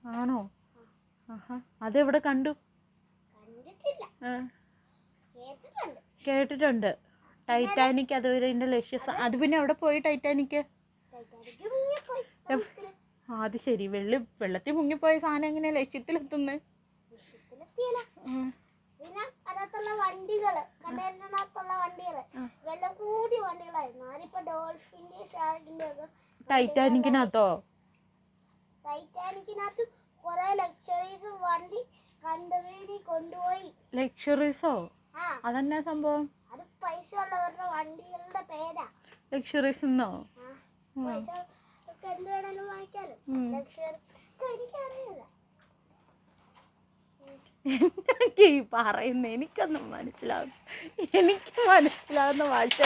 ആണോ? അതെവിടെ കണ്ടു? കേട്ടിട്ടുണ്ട്. ടൈറ്റാനിക് അതുവരെ എന്റെ ലക്ഷ്യം. അത് പിന്നെ എവിടെ പോയി ടൈറ്റാനിക്? അത് ശരി. വെള്ളത്തിൽ മുങ്ങിപ്പോയ സാധനം എങ്ങനെയാ ലക്ഷ്യത്തിലെത്തുന്നത്? ടൈറ്റാനിക്കിനകത്തോ? ലക്ഷറീസോ? അതെന്നാ സംഭവം? ലക്ഷറീസ് എന്നോ? എനിക്ക് ഈ പറയുന്ന എനിക്കൊന്നും മനസ്സിലാവും. എനിക്ക് മനസ്സിലാവുന്ന ഭാഷ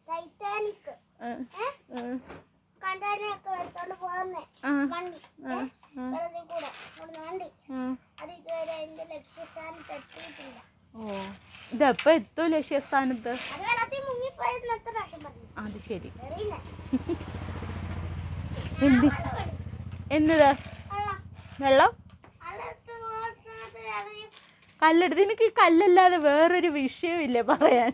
ടൈറ്റാനിക് കണ്ടെയ്നറൊക്കെ വെച്ചോണ്ട് പോകുന്നേ വണ്ടി വെള്ളത്തിൽ കൂടെ വണ്ടി അത് ഇതുവരെ അതിന്റെ ലക്ഷ്യസ്ഥാനത്ത് എത്തിയിട്ടില്ല. ഇതെപ്പോ എത്തും ലക്ഷ്യസ്ഥാനത്ത്? അത് വെള്ളത്തിൽ മുങ്ങിപ്പോയെന്ന് എത്ര പ്രാവശ്യം പറഞ്ഞു? അത് ശരി. എന്നതാ വെള്ളം കല്ലെടുത്ത്? എനിക്ക് കല്ലല്ലാതെ വേറൊരു വിഷയമില്ലേ പറയാൻ?